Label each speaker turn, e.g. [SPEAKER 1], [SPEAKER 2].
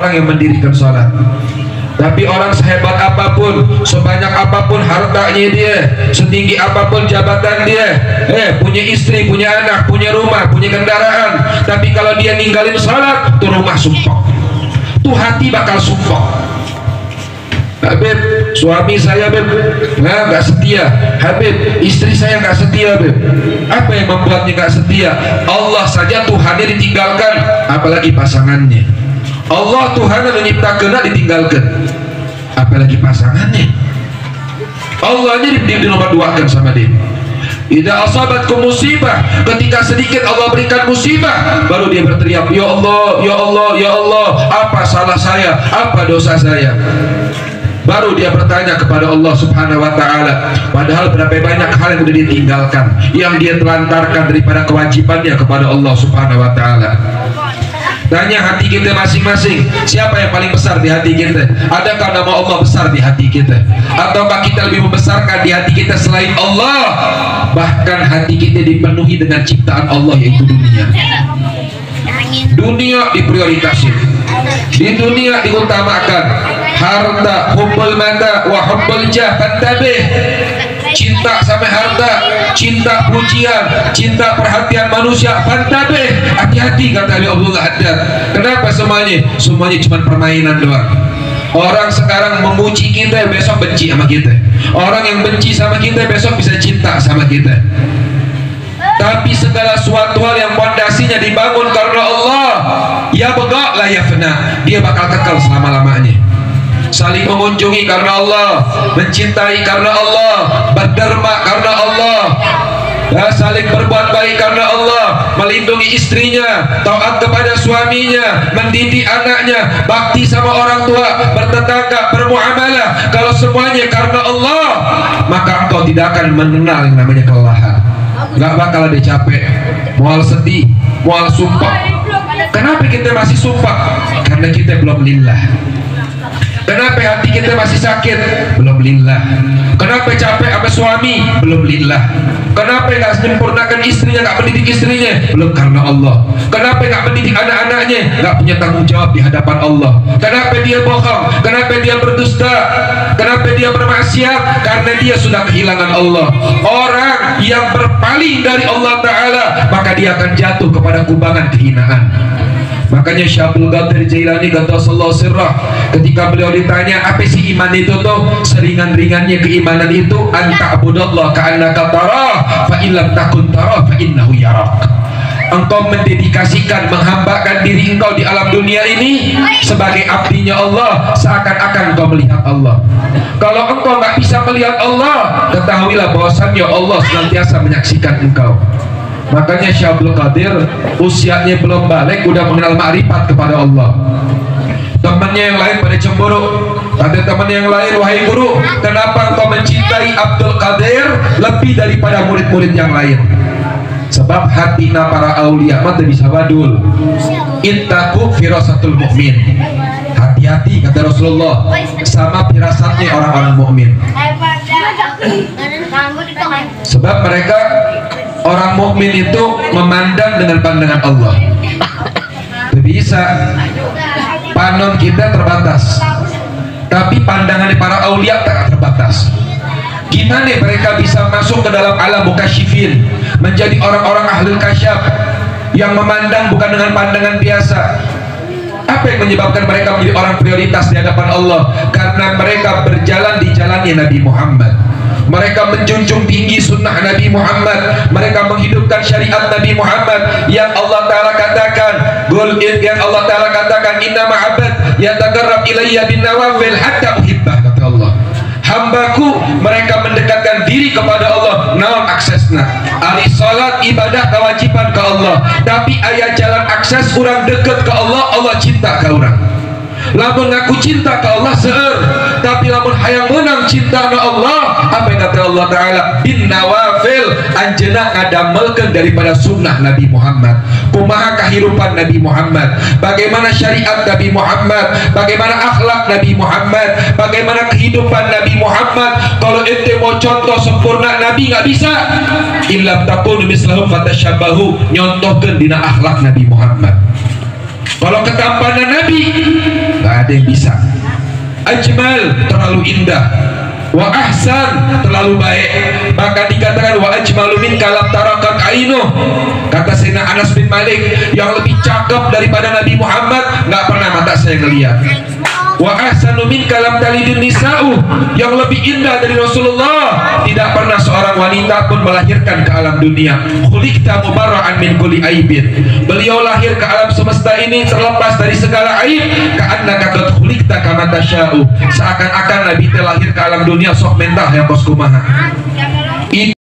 [SPEAKER 1] orang yang mendirikan sholat. Tapi orang sehebat apapun, sebanyak apapun hartanya dia, setinggi apapun jabatan dia, punya istri, punya anak, punya rumah, punya kendaraan, tapi kalau dia ninggalin sholat, tuh rumah sumpah, tuh hati bakal sumpah. Habib, suami saya Habib nggak setia. Habib, istri saya nggak setia Habib. Apa yang membuatnya nggak setia? Allah saja Tuhannya ditinggalkan, apalagi pasangannya. Allah Tuhan yang menciptakan ditinggalkan, apalagi pasangannya. Allahnya di nomor duakan sama dia. Idza asabatkum musibah, ketika sedikit Allah berikan musibah, baru dia berteriak, ya Allah, ya Allah, ya Allah, apa salah saya, apa dosa saya. Baru dia bertanya kepada Allah Subhanahu wa ta'ala. Padahal berapa banyak hal yang sudah ditinggalkan, yang dia telantarkan daripada kewajibannya kepada Allah Subhanahu wa ta'ala. Tanya hati kita masing-masing, siapa yang paling besar di hati kita? Adakah nama Allah besar di hati kita? Ataukah kita lebih membesarkan di hati kita selain Allah? Bahkan hati kita dipenuhi dengan ciptaan Allah, yaitu dunia. Dunia diprioritaskan, di dunia diutamakan harta, hubbul mata wa hubbul jah, fantabih. Cinta sama harta, cinta pujian, cinta perhatian manusia, fantabih, hati-hati kata Abdullah Haddad. Kenapa semuanya? Semuanya cuma permainan doang. Orang sekarang memuji kita, besok benci sama kita. Orang yang benci sama kita, besok bisa cinta sama kita. Tapi segala suatu hal yang fondasinya dibangun karena Allah, ya begak lah ya fena, dia bakal kekal selama-lamanya. Saling mengunjungi karena Allah, mencintai karena Allah, berderma karena Allah, saling berbuat baik karena Allah, melindungi istrinya, taat kepada suaminya, mendidik anaknya, bakti sama orang tua, bertetangga, bermuamalah. Kalau semuanya karena Allah, maka engkau tidak akan mengenal yang namanya kelelahan. Gak bakal ada capek, mual sedih, mual sumpah. Kenapa kita masih sumpah? Karena kita belum lillah. Kenapa hati kita masih sakit? Belum lillah. Kenapa capek sama suami? Belum lillah. Kenapa nggak sempurnakan istrinya, nggak mendidik istrinya? Belum karena Allah. Kenapa nggak mendidik anak-anaknya? Nggak punya tanggung jawab di hadapan Allah. Kenapa dia bohong? Kenapa dia berdusta? Kenapa dia bermaksiat? Karena dia sudah kehilangan Allah. Orang yang berpaling dari Allah Ta'ala, maka dia akan jatuh kepada kubangan kehinaan. Makanya Syabul Qadir Jailani Qaddasallahu sirrah, ketika beliau ditanya apa sih iman itu tuh, seringan-ringannya keimanan itu anta abudallah ka'annaka tarah fa illam takun tarah fa innahu yarak. Engkau mendedikasikan, menghambakan diri engkau di alam dunia ini sebagai abdinya Allah, seakan-akan engkau melihat Allah. Kalau engkau nggak bisa melihat Allah, ketahuilah bahwasannya Allah senantiasa menyaksikan engkau. Makanya Syabul Qadir usianya belum balik udah mengenal ma'rifat kepada Allah. Temannya yang lain pada cemburu. Kata teman yang lain, wahai guru, kenapa engkau mencintai Abdul Qadir lebih daripada murid-murid yang lain? Sebab hatinya para aulia mata bisa badul. Ittaqu firasatul mu'min. Hati-hati kata Rasulullah sama firasatnya orang-orang mukmin. Sebab mereka, orang mukmin itu memandang dengan pandangan Allah. Bisa panon kita terbatas, tapi pandangan para aulia tak terbatas. Gimana mereka bisa masuk ke dalam alam mukasyifin, menjadi orang-orang ahlul kasyaf yang memandang bukan dengan pandangan biasa? Apa yang menyebabkan mereka menjadi orang prioritas di hadapan Allah? Karena mereka berjalan di jalannya Nabi Muhammad. Mereka menjunjung tinggi sunnah Nabi Muhammad. Mereka menghidupkan syariat Nabi Muhammad yang Allah Ta'ala katakan, yang Allah Ta'ala katakan, inna ma'abad yatagarrab ilayya bin nawafil hatta uhibbah, kata Allah. Hambaku mereka mendekatkan diri kepada Allah, naon aksesna ali salat ibadah kewajiban ke Allah, tapi ayat jalan akses orang dekat ke Allah, Allah cinta ke orang. Lamun ngaku cinta ke Allah seueur, tapi lamun hayang menang cinta ke Allah, apa yang kata Allah Ta'ala? Bin nawafil, anjeuna ngadamelkeun daripada sunnah Nabi Muhammad. Kumaha kahirupan Nabi Muhammad, bagaimana syariat Nabi Muhammad, bagaimana akhlak Nabi Muhammad, bagaimana kehidupan Nabi Muhammad. Kalau ente mau contoh sempurna Nabi nggak bisa. Illam takunu mislahum fatashabbahu, nyontohkeun dina akhlak Nabi Muhammad. Kalau ketampanan Nabi, yang bisa. Ajmal terlalu indah, wa ahsan terlalu baik. Bahkan dikatakan wa ajmalu min kalam tarakat ainuh. Kata Sayyidina Anas bin Malik, yang lebih cakep daripada Nabi Muhammad nggak pernah mata saya ngelihat. Wa ahsanu min kalam talidun nisa'u, yang lebih indah dari Rasulullah tidak pernah seorang wanita pun melahirkan ke alam dunia. Khuliqta mubarra'an min kulli aibin, beliau lahir ke alam semesta ini terlepas dari segala aib. Ka'annaka qad khuliqta kama tasya'u, seakan-akan Nabi lahir ke alam dunia sok mentah yang kos kumaha.